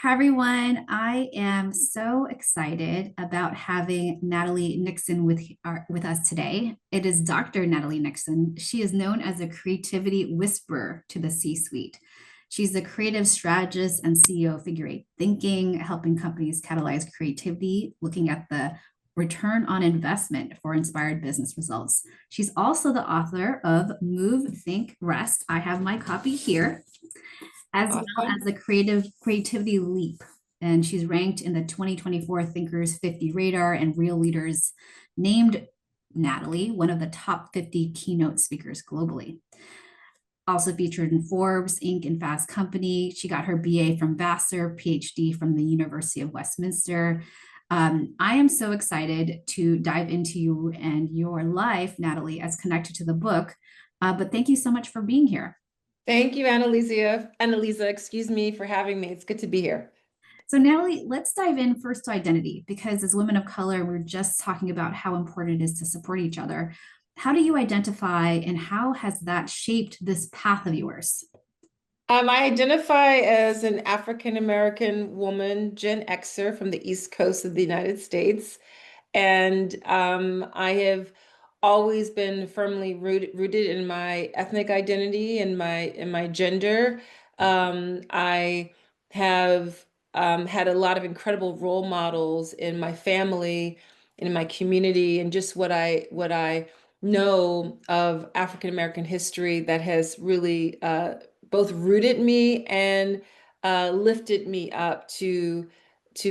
Hi, everyone. I am so excited about having Natalie Nixon with us today. It is Dr. Natalie Nixon. She is known as a creativity whisperer to the C-suite. She's the creative strategist and CEO of Figure Eight Thinking, helping companies catalyze creativity, looking at the return on investment for inspired business results. She's also the author of Move, Think, Rest. I have my copy here, as well Awesome. as the creativity leap. And she's ranked in the 2024 Thinkers 50 Radar and Real Leaders, named Natalie one of the top 50 keynote speakers globally. Also featured in Forbes, Inc., and Fast Company. She got her BA from Vassar, PhD from the University of Westminster. I am so excited to dive into you and your life, Natalie, as connected to the book. But thank you so much for being here. Thank you, Annalisa, excuse me, for having me. It's good to be here. So, Natalie, let's dive in first to identity, because as women of color, we're just talking about how important it is to support each other. How do you identify, and how has that shaped this path of yours? I identify as an African American woman, Gen Xer from the East Coast of the United States. And I have always been firmly rooted in my ethnic identity and my gender. I have had a lot of incredible role models in my family, in my community, and just what I know of African American history that has really both rooted me and lifted me up to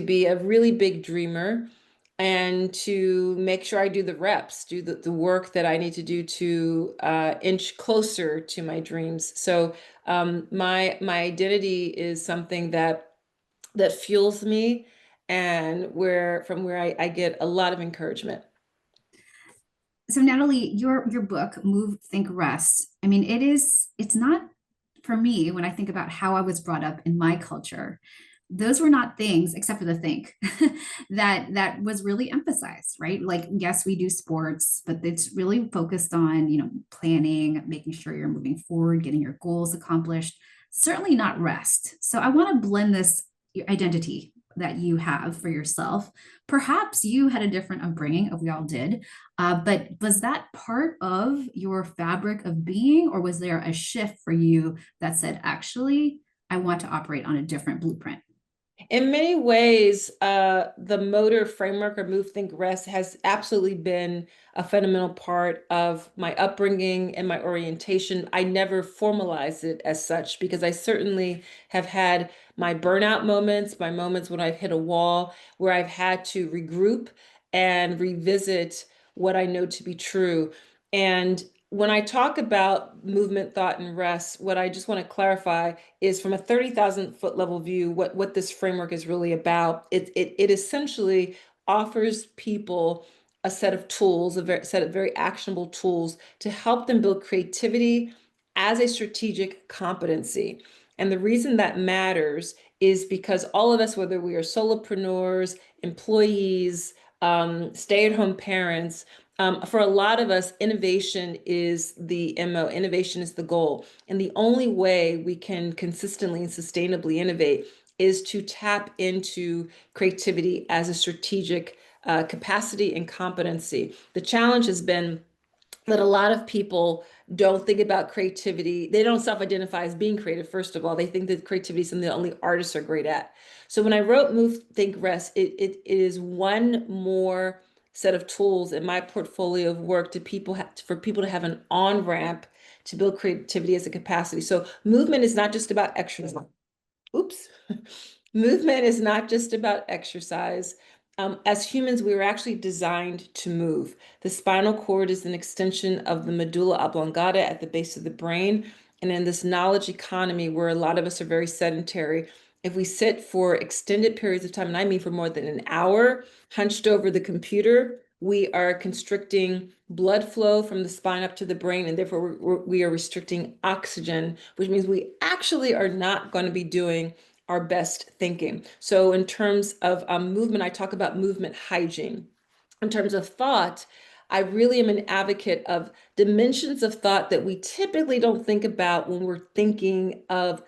be a really big dreamer and to make sure I do the reps, do the work that I need to do to inch closer to my dreams. So my identity is something that fuels me and where I get a lot of encouragement. So, Natalie, your book, Move, Think, Rest. I mean, it's not, for me, when I think about how I was brought up in my culture, those were not things, except for the think, that was really emphasized, right? Like, yes, we do sports, but it's really focused on, planning, making sure you're moving forward, getting your goals accomplished, certainly not rest. So I want to blend this identity that you have for yourself. Perhaps you had a different upbringing, we all did, but was that part of your fabric of being, or was there a shift for you that said, actually, I want to operate on a different blueprint? In many ways, the motor framework or move, think, rest has absolutely been a fundamental part of my upbringing and my orientation. I never formalized it as such because I certainly have had my burnout moments, my moments when I've hit a wall, where I've had to regroup and revisit what I know to be true. And when I talk about movement, thought, and rest, what I just want to clarify is from a 30,000-foot level view, what this framework is really about. It essentially offers people a set of tools, set of very actionable tools to help them build creativity as a strategic competency. And the reason that matters is because all of us, whether we are solopreneurs, employees, stay-at-home parents, for a lot of us, innovation is the MO, innovation is the goal. And the only way we can consistently and sustainably innovate is to tap into creativity as a strategic capacity and competency. The challenge has been that a lot of people don't think about creativity. They don't self-identify as being creative, first of all. They think that creativity is something that only artists are great at. So when I wrote Move, Think, Rest, it is one more set of tools in my portfolio of work for people to have an on-ramp to build creativity as a capacity. So movement is not just about exercise. Oops. Movement is not just about exercise. As humans, we were actually designed to move. The spinal cord is an extension of the medulla oblongata at the base of the brain. And in this knowledge economy, where a lot of us are very sedentary, if we sit for extended periods of time, and I mean for more than an hour, hunched over the computer, we are constricting blood flow from the spine up to the brain, and therefore we are restricting oxygen, which means we actually are not going to be doing our best thinking. So in terms of movement, I talk about movement hygiene. In terms of thought, I really am an advocate of dimensions of thought that we typically don't think about when we're thinking of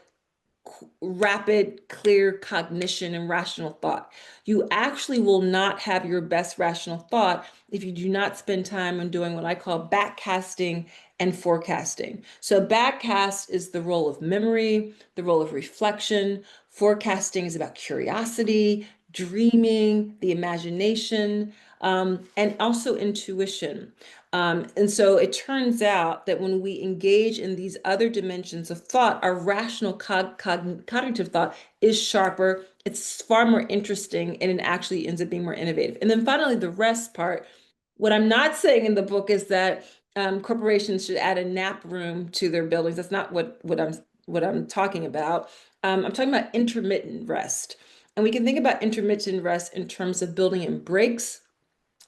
rapid, clear cognition and rational thought. You actually will not have your best rational thought if you do not spend time on doing what I call backcasting and forecasting. So backcast is the role of memory, the role of reflection. Forecasting is about curiosity, dreaming, the imagination, and also intuition. And so it turns out that when we engage in these other dimensions of thought, our rational cognitive thought is sharper, it's far more interesting, and it actually ends up being more innovative. And then finally, the rest part. What I'm not saying in the book is that corporations should add a nap room to their buildings. That's not what I'm talking about. I'm talking about intermittent rest. And we can think about intermittent rest in terms of building in breaks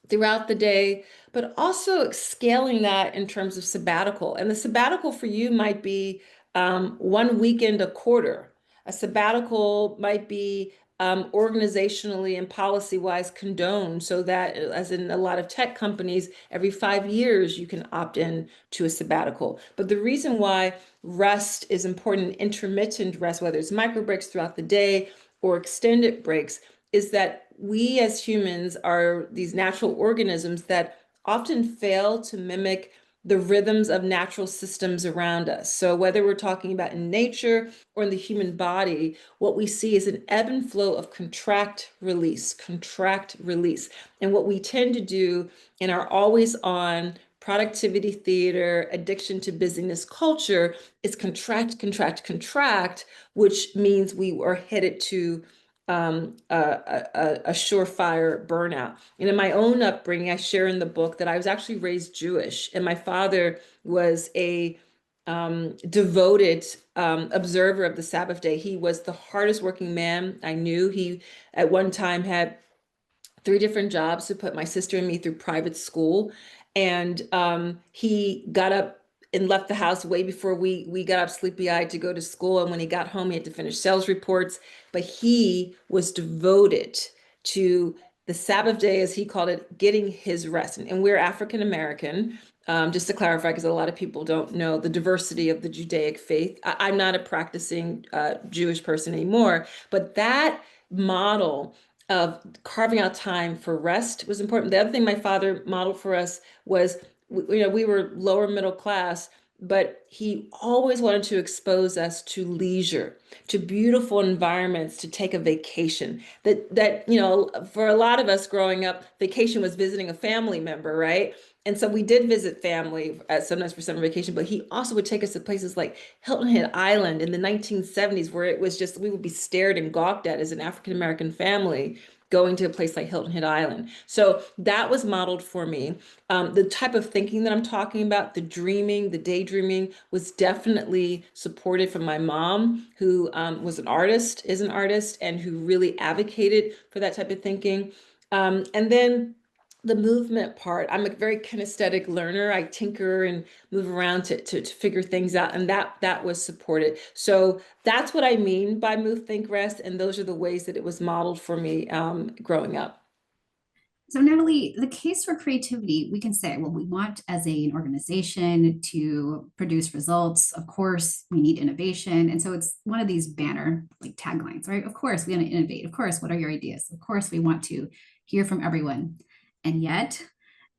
throughout the day, but also scaling that in terms of sabbatical. And the sabbatical for you might be one weekend a quarter. A sabbatical might be organizationally and policy-wise condoned, so that, as in a lot of tech companies, every 5 years you can opt in to a sabbatical. But the reason why rest is important, intermittent rest, whether it's micro breaks throughout the day or extended breaks, is that we as humans are these natural organisms that often fail to mimic the rhythms of natural systems around us. So whether we're talking about in nature or in the human body, what we see is an ebb and flow of contract, release, contract, release. And what we tend to do in our always on productivity theater, addiction to busyness culture is contract, contract, contract, which means we are headed to a surefire burnout. And in my own upbringing, I share in the book that I was actually raised Jewish, and my father was a devoted observer of the Sabbath day. He was the hardest working man I knew. He at one time had 3 different jobs to put my sister and me through private school. And he got up and left the house way before we got up sleepy-eyed to go to school. And when he got home, he had to finish sales reports. But he was devoted to the Sabbath day, as he called it, getting his rest. And we're African American. Just to clarify, because a lot of people don't know the diversity of the Judaic faith. I'm not a practicing Jewish person anymore, but that model of carving out time for rest was important. The other thing my father modeled for us was, we were lower middle class, but he always wanted to expose us to leisure, to beautiful environments, to take a vacation. That for a lot of us growing up, vacation was visiting a family member, right? And so we did visit family sometimes for summer vacation, but he also would take us to places like Hilton Head Island in the 1970s, where it was just, we would be stared and gawked at as an African American family going to a place like Hilton Head Island. So that was modeled for me. The type of thinking that I'm talking about, the dreaming, the daydreaming, was definitely supported from my mom, who was an artist, is an artist, and who really advocated for that type of thinking. And then the movement part, I'm a very kinesthetic learner. I tinker and move around to figure things out, and that was supported. So that's what I mean by move, think, rest, and those are the ways that it was modeled for me growing up. So, Natalie, the case for creativity, we can say, well, we want as an organization to produce results. Of course, we need innovation. And so it's one of these banner like taglines, right? Of course, we want to innovate. Of course, what are your ideas? Of course, we want to hear from everyone. And yet,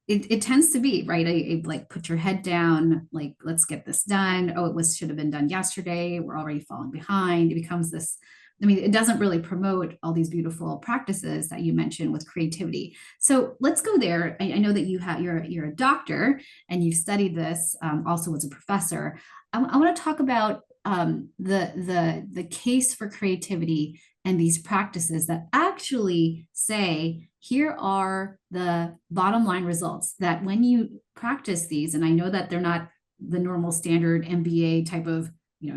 it tends to be right. Like put your head down, like let's get this done. Oh, should have been done yesterday. We're already falling behind. It becomes this. I mean, it doesn't really promote all these beautiful practices that you mentioned with creativity. So let's go there. I know that you're a doctor and you've studied this also as a professor. I want to talk about the case for creativity and these practices that actually say here are the bottom line results, that when you practice these, and I know that they're not the normal standard MBA type of,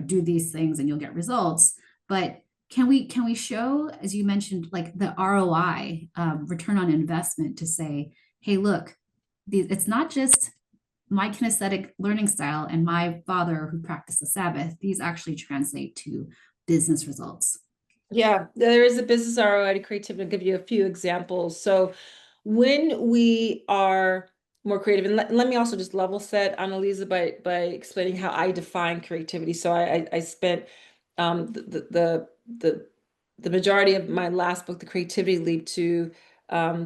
do these things and you'll get results, but can we show, as you mentioned, like the ROI, return on investment, to say, hey, look, it's not just my kinesthetic learning style and my father who practiced the Sabbath. These actually translate to business results. Yeah, there is a business ROI to creativity. I'll give you a few examples. So when we are more creative, and let me also just level set Annalisa by explaining how I define creativity. So I spent The the majority of my last book, The Creativity Leap, to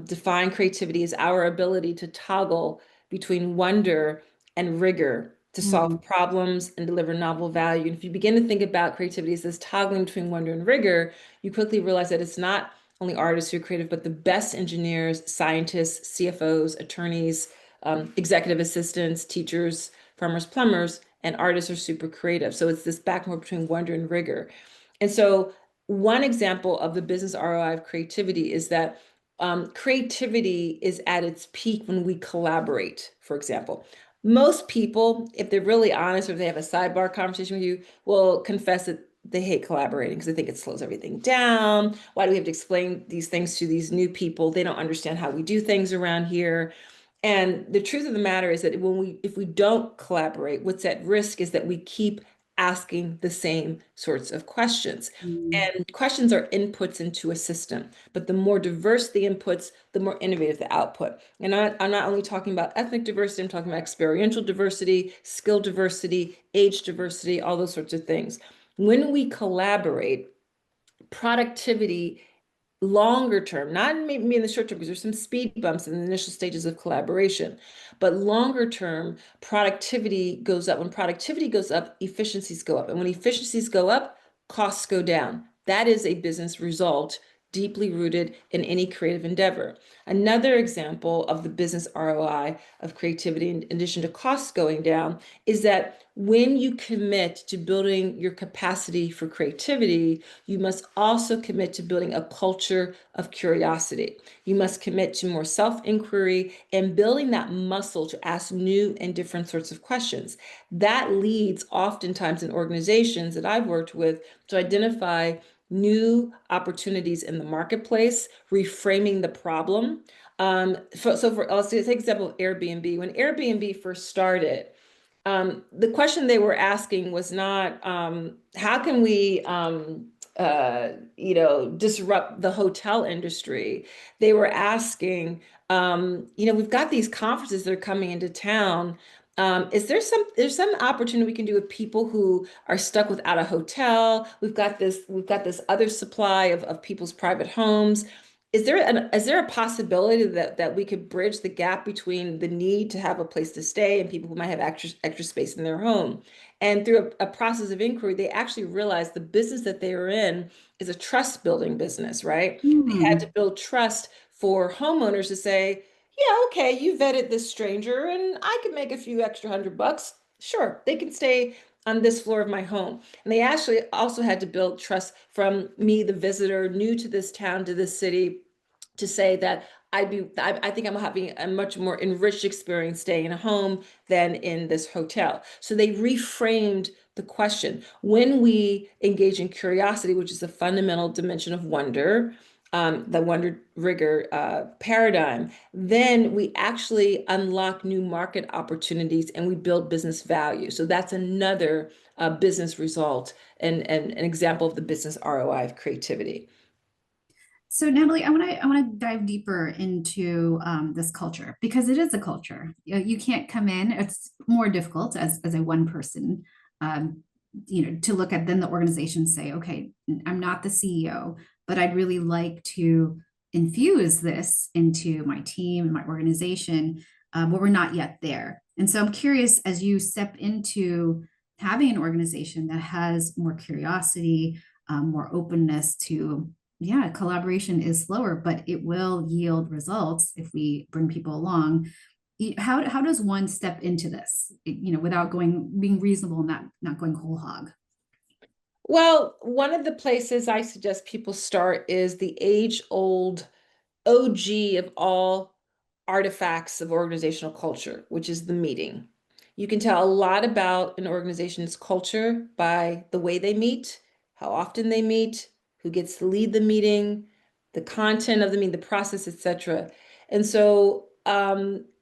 define creativity as our ability to toggle between wonder and rigor to Mm. solve problems and deliver novel value. And if you begin to think about creativity as this toggling between wonder and rigor, you quickly realize that it's not only artists who are creative, but the best engineers, scientists, CFOs, attorneys, executive assistants, teachers, farmers, plumbers, and artists are super creative. So it's this back and forth between wonder and rigor. And so one example of the business ROI of creativity is that creativity is at its peak when we collaborate, for example. Most people, if they're really honest or if they have a sidebar conversation with you, will confess that they hate collaborating because they think it slows everything down. Why do we have to explain these things to these new people? They don't understand how we do things around here. And the truth of the matter is that if we don't collaborate, what's at risk is that we keep asking the same sorts of questions. Mm. And questions are inputs into a system, but the more diverse the inputs, the more innovative the output. And I'm not only talking about ethnic diversity, I'm talking about experiential diversity, skill diversity, age diversity, all those sorts of things. When we collaborate, productivity longer term, not maybe in the short term, because there's some speed bumps in the initial stages of collaboration, but longer term, productivity goes up. When productivity goes up, efficiencies go up. And when efficiencies go up, costs go down. That is a business result deeply rooted in any creative endeavor. Another example of the business ROI of creativity, in addition to costs going down, is that when you commit to building your capacity for creativity, you must also commit to building a culture of curiosity. You must commit to more self-inquiry and building that muscle to ask new and different sorts of questions. That leads oftentimes in organizations that I've worked with to identify new opportunities in the marketplace, reframing the problem. Let's take example of Airbnb. When Airbnb first started, the question they were asking was not how can we disrupt the hotel industry. They were asking, we've got these conferences that are coming into town. Is there's some opportunity we can do with people who are stuck without a hotel? We've got this other supply of people's private homes. Is there a possibility that we could bridge the gap between the need to have a place to stay and people who might have extra space in their home? And through a process of inquiry, they actually realized the business that they were in is a trust building business, right? They had to Mm. build trust for homeowners to say, yeah, okay, you vetted this stranger and I could make a few extra $100. Sure, they can stay on this floor of my home. And they actually also had to build trust from me, the visitor, new to this town, to this city, to say that I think I'm having a much more enriched experience staying in a home than in this hotel. So they reframed the question. When we engage in curiosity, which is a fundamental dimension of wonder, the wonder rigor paradigm, then we actually unlock new market opportunities and we build business value. So that's another business result and an example of the business ROI of creativity. So Natalie, I want to dive deeper into this culture because it is a culture. You can't come in. It's more difficult as a one person, um, to look at then the organization say, okay, I'm not the CEO, but I'd really like to infuse this into my team and my organization, but we're not yet there. And so I'm curious as you step into having an organization that has more curiosity, more openness to, yeah, collaboration is slower, but it will yield results if we bring people along. How does one step into this, without being reasonable and not going whole hog? Well, one of the places I suggest people start is the age-old OG of all artifacts of organizational culture, which is the meeting. You can tell a lot about an organization's culture by the way they meet, how often they meet, who gets to lead the meeting, the content of the meeting, the process, etc. And so,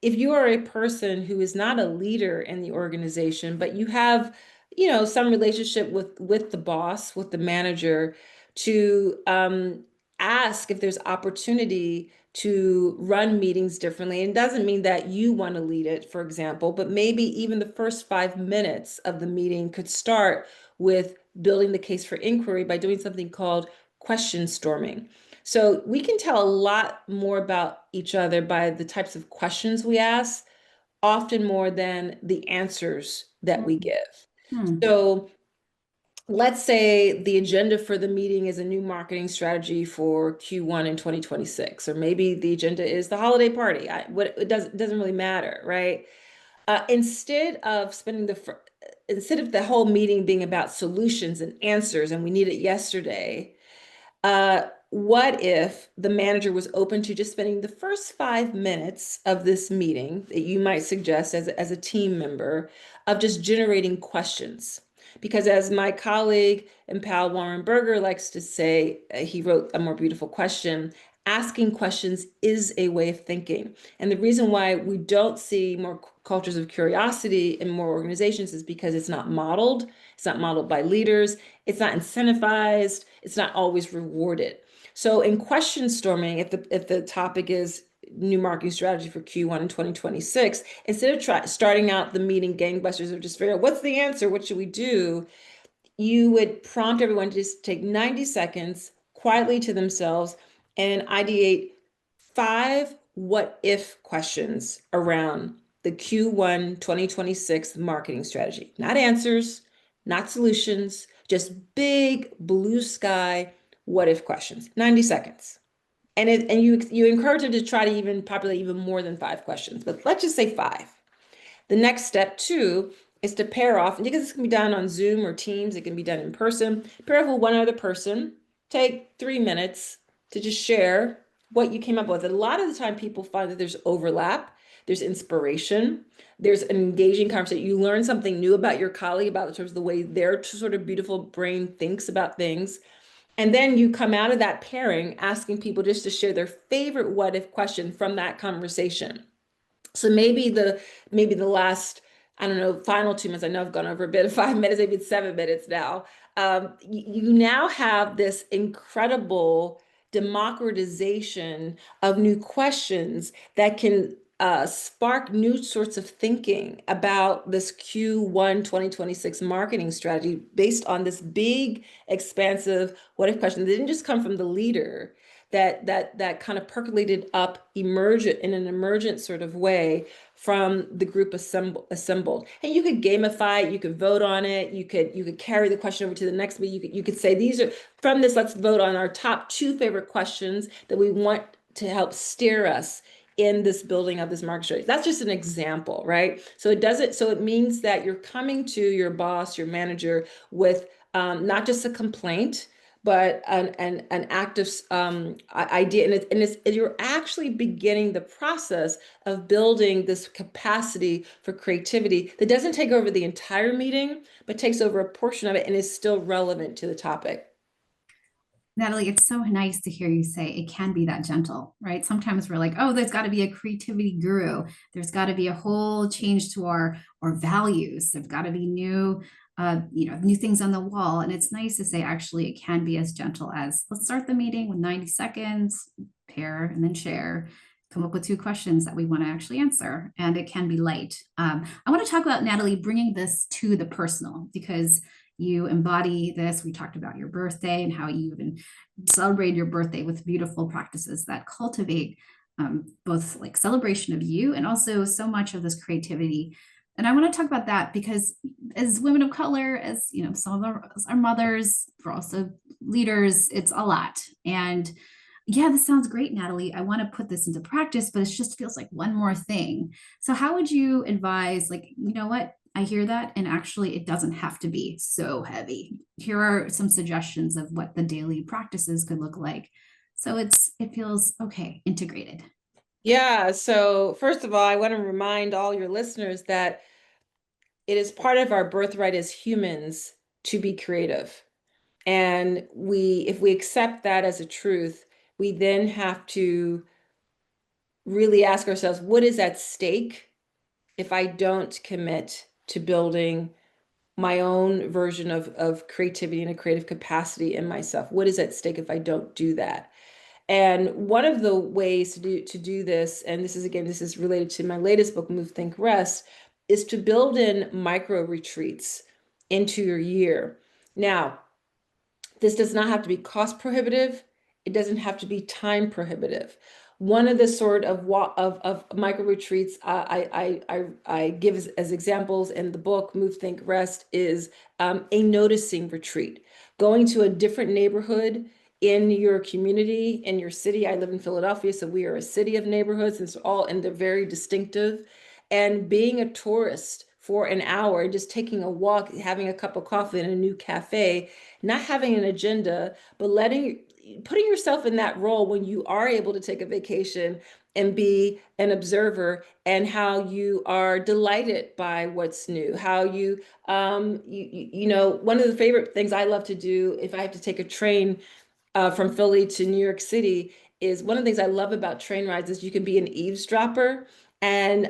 if you are a person who is not a leader in the organization, but you have, some relationship with the boss, with the manager, to ask if there's opportunity to run meetings differently. And it doesn't mean that you want to lead it, for example, but maybe even the first 5 minutes of the meeting could start with building the case for inquiry by doing something called question storming. So we can tell a lot more about each other by the types of questions we ask, often more than the answers that we Mm, give. mm, So let's say the agenda for the meeting is a new marketing strategy for Q1 in 2026, or maybe the agenda is the holiday party. It doesn't really matter, right? Instead of instead of the whole meeting being about solutions and answers, and we need it yesterday, what if the manager was open to just spending the first 5 minutes of this meeting that you might suggest as a team member of just generating questions? Because as my colleague and pal Warren Berger likes to say, he wrote A More Beautiful Question, asking questions is a way of thinking. And the reason why we don't see more cultures of curiosity in more organizations is because it's not modeled. It's not modeled by leaders. It's not incentivized. It's not always rewarded. So in question storming, if the topic is new marketing strategy for Q1 in 2026, instead of starting out the meeting gangbusters of just figure out what's the answer, what should we do, you would prompt everyone to just take 90 seconds quietly to themselves and ideate 5 what if questions around the Q1 2026 marketing strategy. Not answers, not solutions, just big blue sky what if questions. 90 seconds. And you encourage them to try to even populate even more than 5 questions, but let's just say 5. The next step too is to pair off, and because this can be done on Zoom or Teams, it can be done in person. Pair off with one other person. Take 3 minutes to just share what you came up with. And a lot of the time, people find that there's overlap, there's inspiration, there's an engaging conversation. You learn something new about your colleague, about in terms of the way their sort of beautiful brain thinks about things. And then you come out of that pairing asking people just to share their favorite what if question from that conversation. So maybe the last, I don't know, final 2 minutes. I know I've gone over a bit of 5 minutes, maybe it's 7 minutes now. You now have this incredible democratization of new questions that can spark new sorts of thinking about this Q1 2026 marketing strategy based on this big, expansive what if question. They didn't just come from the leader, that kind of percolated up emergent in an emergent sort of way from the group assembled. And you could gamify it, you could vote on it, you could carry the question over to the next week. You could say, these are from this, let's vote on our top 2 favorite questions that we want to help steer us in this building of this market strategy. That's just an example, right? So it means that you're coming to your boss, your manager, with not just a complaint, but an active idea. And you're actually beginning the process of building this capacity for creativity that doesn't take over the entire meeting, but takes over a portion of it and is still relevant to the topic. Natalie, it's so nice to hear you say it can be that gentle, right? Sometimes we're like, oh, there's got to be a creativity guru. There's got to be a whole change to our values. There's got to be new things on the wall. And it's nice to say, actually, it can be as gentle as let's start the meeting with 90 seconds, pair, and then share. Come up with 2 questions that we want to actually answer, and it can be light. I want to talk about, Natalie, bringing this to the personal, because you embody this. We talked about your birthday and how you even celebrate your birthday with beautiful practices that cultivate both like celebration of you and also so much of this creativity. And I want to talk about that because as women of color, as you know, some of our mothers, we're also leaders, it's a lot. And yeah, this sounds great, Natalie. I want to put this into practice, but it just feels like one more thing. So how would you advise, like, you know what? I hear that, and actually, it doesn't have to be so heavy. Here are some suggestions of what the daily practices could look like. So it feels okay, integrated. Yeah, so first of all, I want to remind all your listeners that it is part of our birthright as humans to be creative. And if we accept that as a truth, we then have to really ask ourselves, what is at stake if I don't commit to building my own version of creativity and a creative capacity in myself? What is at stake if I don't do that? And one of the ways to do this, and this is related to my latest book, Move, Think, Rest, is to build in micro retreats into your year. Now, this does not have to be cost prohibitive. It doesn't have to be time prohibitive. One of the sort of micro retreats I give as examples in the book, Move, Think, Rest, is a noticing retreat. Going to a different neighborhood in your community, in your city. I live in Philadelphia, so we are a city of neighborhoods, and they're very distinctive. And being a tourist for an hour, just taking a walk, having a cup of coffee in a new cafe, not having an agenda, but putting yourself in that role when you are able to take a vacation and be an observer, and how you are delighted by what's new, how one of the favorite things I love to do if I have to take a train from Philly to New York City, is one of the things I love about train rides is you can be an eavesdropper, and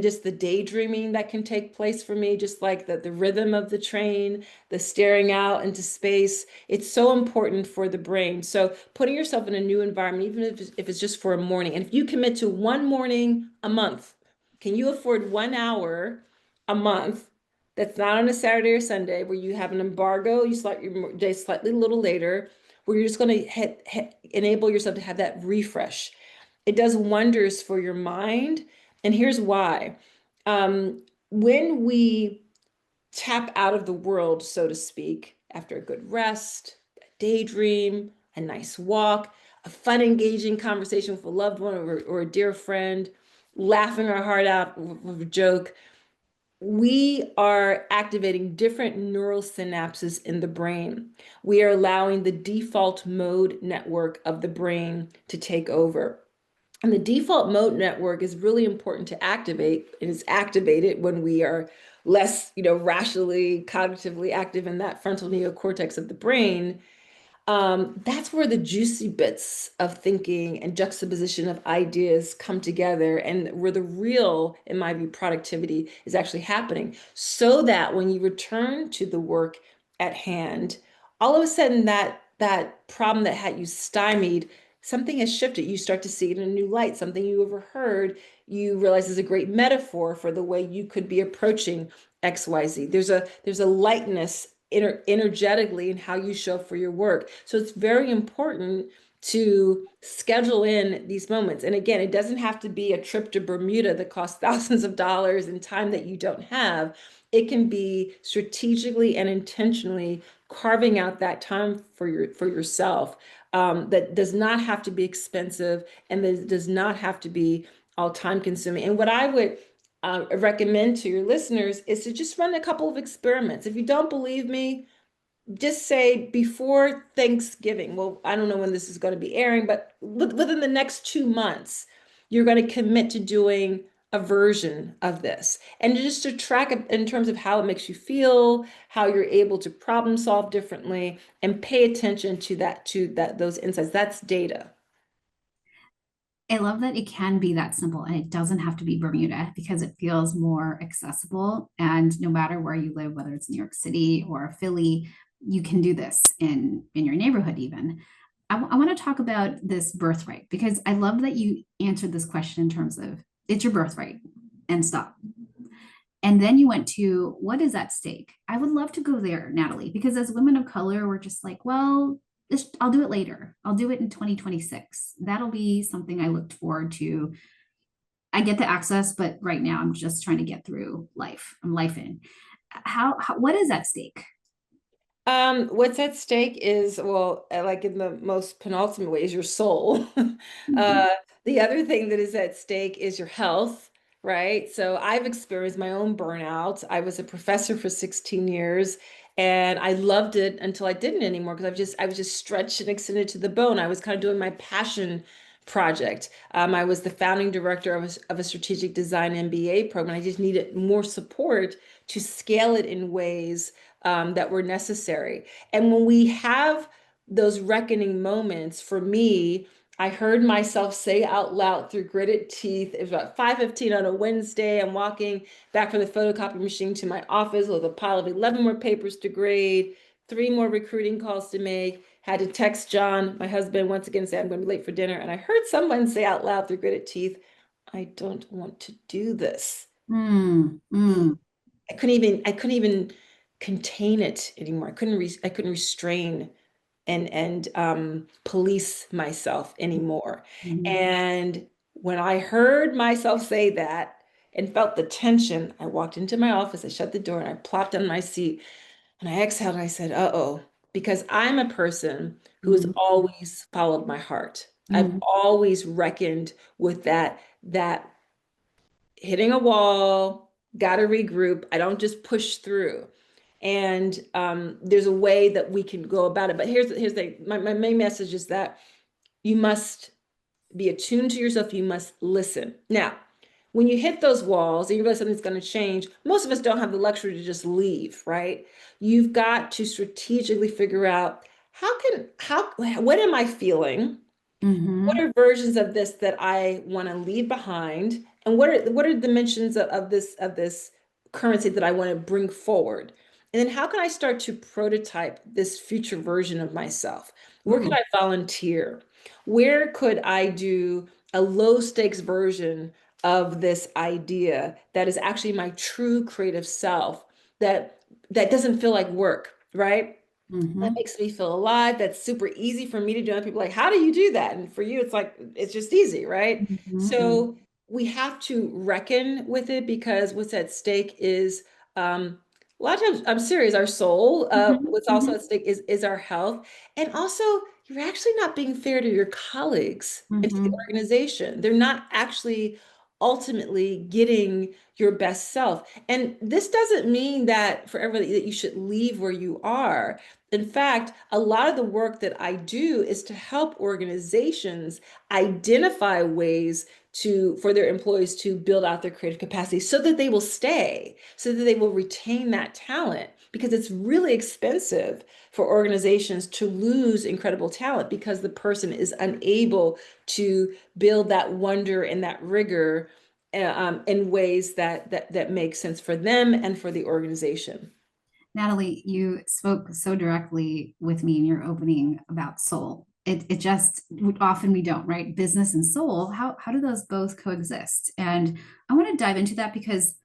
just the daydreaming that can take place for me, just like the rhythm of the train, the staring out into space. It's so important for the brain. So putting yourself in a new environment, even if it's just for a morning, and if you commit to one morning a month, can you afford 1 hour a month that's not on a Saturday or Sunday where you have an embargo, you start your day slightly a little later, where you're just going to enable yourself to have that refresh. It does wonders for your mind. And here's why. When we tap out of the world, so to speak, after a good rest, a daydream, a nice walk, a fun, engaging conversation with a loved one or a dear friend, laughing our heart out with a joke, we are activating different neural synapses in the brain. We are allowing the default mode network of the brain to take over. And the default mode network is really important to activate. It is activated when we are less, rationally, cognitively active in that frontal neocortex of the brain. That's where the juicy bits of thinking and juxtaposition of ideas come together, and where the real, in my view, productivity is actually happening. So that when you return to the work at hand, all of a sudden that problem that had you stymied, something has shifted. You start to see it in a new light, something you overheard, you realize is a great metaphor for the way you could be approaching XYZ. There's a lightness energetically in how you show up for your work. So it's very important to schedule in these moments. And again, it doesn't have to be a trip to Bermuda that costs thousands of dollars and time that you don't have. It can be strategically and intentionally carving out that time for yourself. That does not have to be expensive, and that does not have to be all time consuming. And what I would recommend to your listeners is to just run a couple of experiments. If you don't believe me, just say before Thanksgiving. Well, I don't know when this is going to be airing, but within the next 2 months, you're going to commit to doing a version of this, and just to track it in terms of how it makes you feel, how you're able to problem solve differently, and pay attention to those insights. That's data. I love that it can be that simple and it doesn't have to be Bermuda because it feels more accessible. And no matter where you live, whether it's New York City or Philly, you can do this in your neighborhood even. I want to talk about this birthright because I love that you answered this question in terms of it's your birthright and stop. And then you went to what is at stake? I would love to go there, Natalie, because as women of color, we're just like, well, I'll do it later. I'll do it in 2026. That'll be something I looked forward to. I get the access, but right now I'm just trying to get through life. I'm life in. What is at stake? What's at stake is, well, like in the most penultimate way, is your soul. Mhm. Uh, the other thing that is at stake is your health, right? So I've experienced my own burnout. I was a professor for 16 years, and I loved it until I didn't anymore because I was just stretched and extended to the bone. I was kind of doing my passion project. I was the founding director of a strategic design MBA program. I just needed more support to scale it in ways that were necessary. And when we have those reckoning moments, for me, I heard myself say out loud through gritted teeth. It was about 5:15 on a Wednesday. I'm walking back from the photocopy machine to my office with a pile of 11 more papers to grade, 3 more recruiting calls to make. Had to text John, my husband, once again, say I'm going to be late for dinner. And I heard someone say out loud through gritted teeth, I don't want to do this. Mm, mm. I couldn't even contain it anymore. I couldn't restrain and police myself anymore. Mhm. And when I heard myself say that and felt the tension, I walked into my office, I shut the door, and I plopped on my seat and I exhaled and I said, uh-oh, because I'm a person who has Mhm. always followed my heart. I've Mhm. always reckoned with that hitting a wall, got to regroup. I don't just push through. And there's a way that we can go about it. But here's my main message is that you must be attuned to yourself. You must listen. Now, when you hit those walls and you realize something's going to change, most of us don't have the luxury to just leave, right? You've got to strategically figure out what am I feeling? What Mhm. are versions of this that I want to leave behind? And what are dimensions of this currency that I want to bring forward? And then how can I start to prototype this future version of myself? Where could Ooh. I volunteer? Where could I do a low stakes version of this idea that is actually my true creative self that that doesn't feel like work, right? That Mhm. makes me feel alive. That's super easy for me to do. And people are like, how do you do that? And for you, it's like, it's just easy, right? Mhm. So we have to reckon with it because what's at stake is a lot of times, I'm serious, our soul, Mhm. what's also Mhm. at stake is our health. And also, you're actually not being fair to your colleagues and to the Mhm. organization. They're not actually ultimately getting your best self. And this doesn't mean that for everybody that you should leave where you are. In fact, a lot of the work that I do is to help organizations identify ways for their employees to build out their creative capacity so that they will stay, so that they will retain that talent. Because it's really expensive for organizations to lose incredible talent because the person is unable to build that wonder and that rigor in ways that make sense for them and for the organization. Natalie, you spoke so directly with me in your opening about soul. It just often we don't, right? Business and soul, how do those both coexist? And I want to dive into that because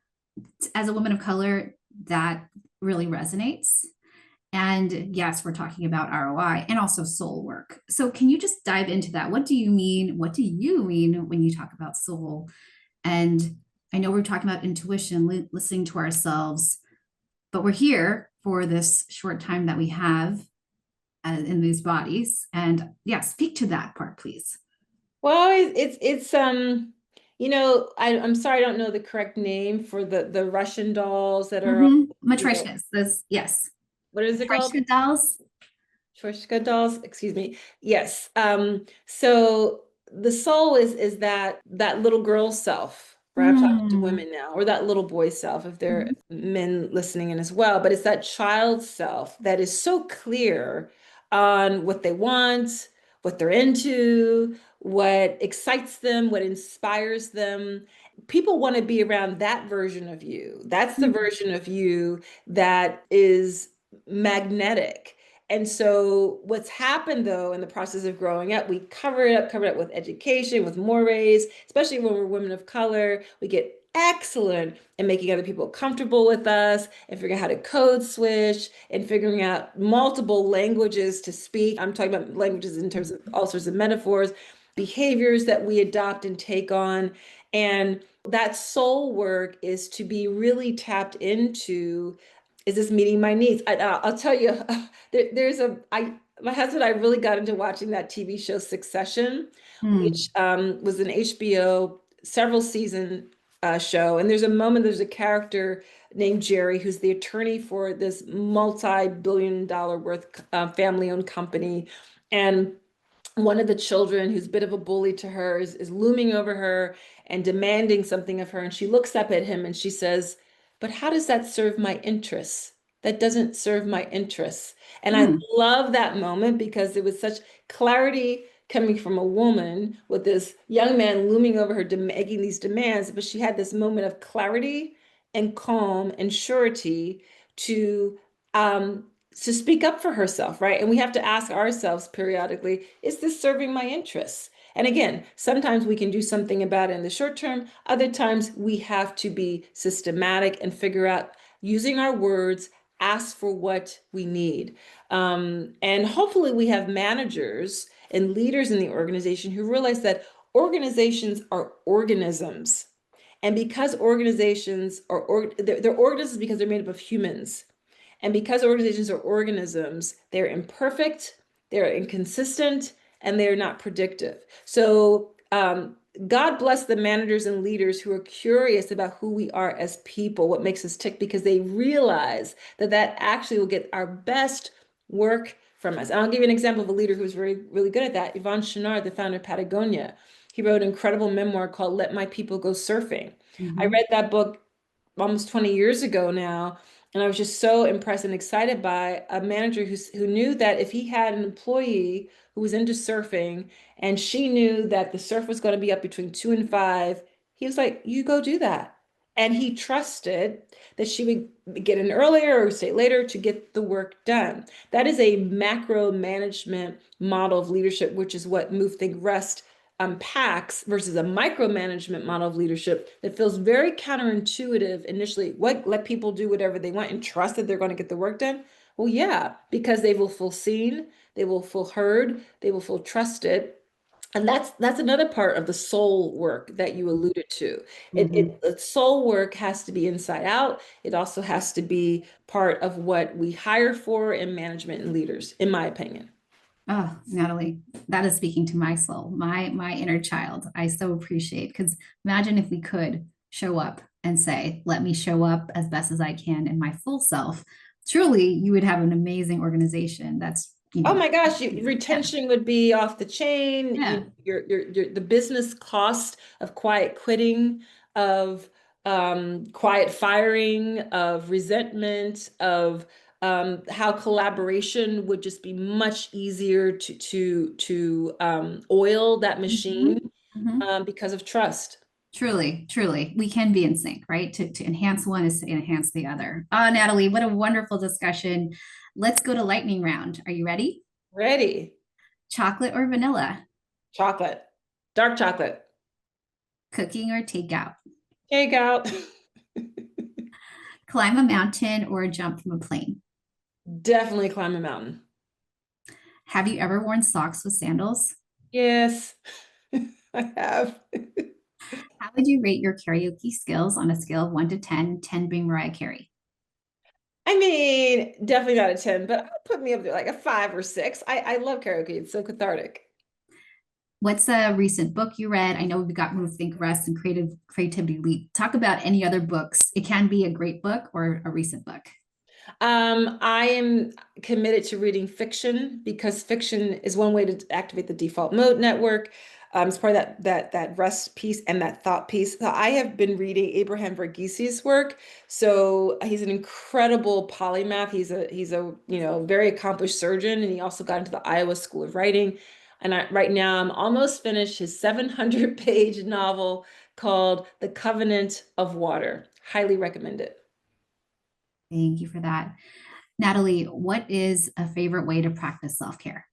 as a woman of color, that really resonates. And yes, we're talking about ROI and also soul work. So can you just dive into that? What do you mean? What do you mean when you talk about soul? And I know we're talking about intuition, listening to ourselves, but we're here for this short time that we have in these bodies. And yeah, speak to that part, please. Well, I'm sorry, I don't know the correct name for the Russian dolls that are, you know, Matryoshkas, those, yes. what is it called? Matryoshka dolls. Troshka dolls, excuse me. Yes. So the soul is that little girl self, right? I'm talking to Mm. women now, or that little boy self, if there are Mhm. men listening in as well. But it's that child self that is so clear on what they want, what they're into, what excites them, what inspires them. People want to be around that version of you. That's the version of you that is magnetic. And so what's happened though in the process of growing up, we cover it up with education, with mores, especially when we're women of color. We get excellent in making other people comfortable with us and figuring out how to code switch and figuring out multiple languages to speak. I'm talking about languages in terms of all sorts of metaphors, behaviors that we adopt and take on. And that soul work is to be really tapped into, is this meeting my needs? I'll tell you, there's my husband and I really got into watching that TV show Succession, Mm. which was an HBO several season show. And there's a character named Jerry who's the attorney for this multi-billion dollar worth family-owned company. And one of the children who's a bit of a bully to her is looming over her and demanding something of her. And she looks up at him and she says, but how does that serve my interests? That doesn't serve my interests. And I Mm. love that moment because there was such clarity coming from a woman with this young man looming over her, making these demands, but she had this moment of clarity and calm and surety to um, to speak up for herself, right? And we have to ask ourselves periodically, is this serving my interests? And again, sometimes we can do something about it in the short term. Other times we have to be systematic and figure out using our words, ask for what we need. And hopefully we have managers and leaders in the organization who realize that organizations are organisms. And because organizations they're organisms because they're made up of humans. And because organizations are organisms, they're imperfect, they're inconsistent, and they're not predictive. So God bless the managers and leaders who are curious about who we are as people, what makes us tick, because they realize that that actually will get our best work from us. And I'll give you an example of a leader who's really good at that. Yvon Chouinard, the founder of Patagonia. He wrote an incredible memoir called Let My People Go Surfing. I Mhm. read that book almost 20 years ago now. And I was just so impressed and excited by a manager who knew that if he had an employee who was into surfing and she knew that the surf was going to be up between 2 and 5, he was like, you go do that. And he trusted that she would get in earlier or stay later to get the work done. That is a macro management model of leadership, which is what Move, Think, Rest unpacks versus a micromanagement model of leadership that feels very counterintuitive initially. What, let people do whatever they want and trust that they're going to get the work done? Well, yeah, because they will feel seen, they will feel heard, they will feel trusted. And that's another part of the soul work that you alluded to. Mhm. Soul work has to be inside out. It also has to be part of what we hire for in management and leaders, in my opinion. Oh, Natalie, that is speaking to my soul, my inner child. I so appreciate because imagine if we could show up and say, "Let me show up as best as I can in my full self." Truly, you would have an amazing organization. That's, Oh my gosh, yeah, retention would be off the chain. yeah. The business cost of quiet quitting, of quiet firing, of resentment, of how collaboration would just be much easier to oil that Mhm. machine Mhm. because of trust. Truly, truly, we can be in sync, right? To enhance one is to enhance the other. Natalie, what a wonderful discussion. Let's go to lightning round. Are you ready? Ready? Chocolate or vanilla? Chocolate, dark chocolate, Cooking or takeout? take out. Climb a mountain or jump from a plane? Definitely climb a mountain. Have you ever worn socks with sandals? Yes, I have. How would you rate your karaoke skills on a scale of 1 to 10, 10 being Mariah Carey? I mean, definitely not a 10, but I'll put me up there like a 5 or 6. I love karaoke. It's so cathartic. What's a recent book you read? I know we've got Move, Think, Rest, and Creativity Leap. Talk about any other books. It can be a great book or a recent book. I am committed to reading fiction because fiction is one way to activate the default mode network. It's part of that rest piece and that thought piece. So I have been reading Abraham Verghese work. So he's an incredible polymath. He's a very accomplished surgeon, and he also got into the Iowa School of Writing. And right now I'm almost finished his 700-page novel called The Covenant of Water. Highly recommend it. Thank you for that. Natalie, what is a favorite way to practice self care?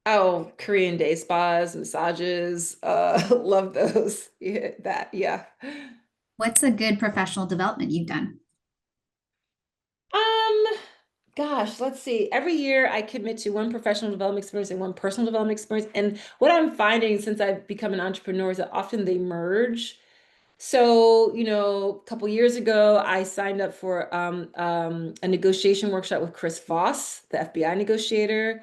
Oh, Korean day spas, massages, love those. Yeah, that, yeah. What's a good professional development you've done? Um, Gosh, let's see. Every year I commit to one professional development experience and one personal development experience. And what I'm finding since I've become an entrepreneur is that often they merge. So, a couple years ago, I signed up for a negotiation workshop with Chris Voss, the FBI negotiator.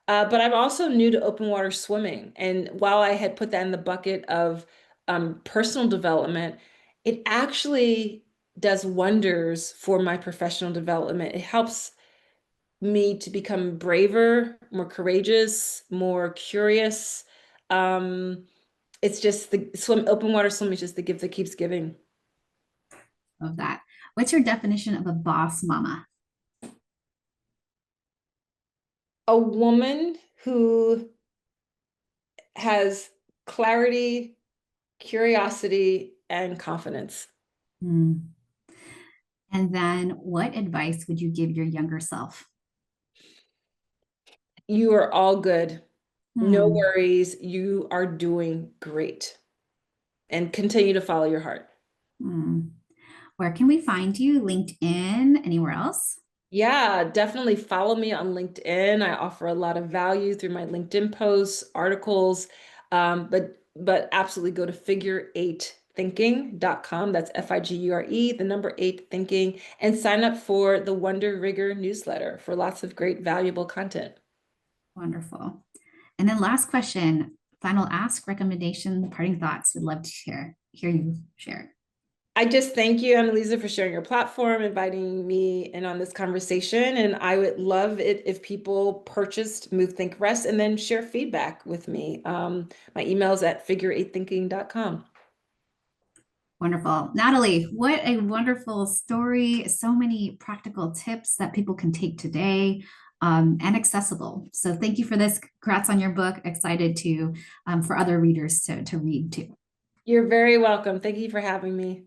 But I'm also new to open water swimming. And while I had put that in the bucket of personal development, it actually does wonders for my professional development. It helps me to become braver, more courageous, more curious. Um, it's just the open water swimming is just the gift that keeps giving. Of that. What's your definition of a boss mama? A woman who has clarity, curiosity, and confidence. Hmm. And then what advice would you give your younger self? You are all good. No Hmm. worries. You are doing great. And continue to follow your heart. Hmm. Where can we find you? LinkedIn? Anywhere else? Yeah, definitely follow me on LinkedIn. I offer a lot of value through my LinkedIn posts, articles, but absolutely go to figure8thinking.com. That's Figure, the number eight thinking, and sign up for the Wonder Rigor newsletter for lots of great valuable content. Wonderful. And then last question, final ask, recommendation, parting thoughts. Would love to hear you share. I just thank you, Annalisa, for sharing your platform, inviting me in on this conversation. And I would love it if people purchased Move, Think, Rest and then share feedback with me. My email is at figure8thinking.com. Wonderful. Natalie, what a wonderful story. So many practical tips that people can take today, and accessible. So thank you for this. Congrats on your book. Excited to for other readers to read too. You're very welcome. Thank you for having me.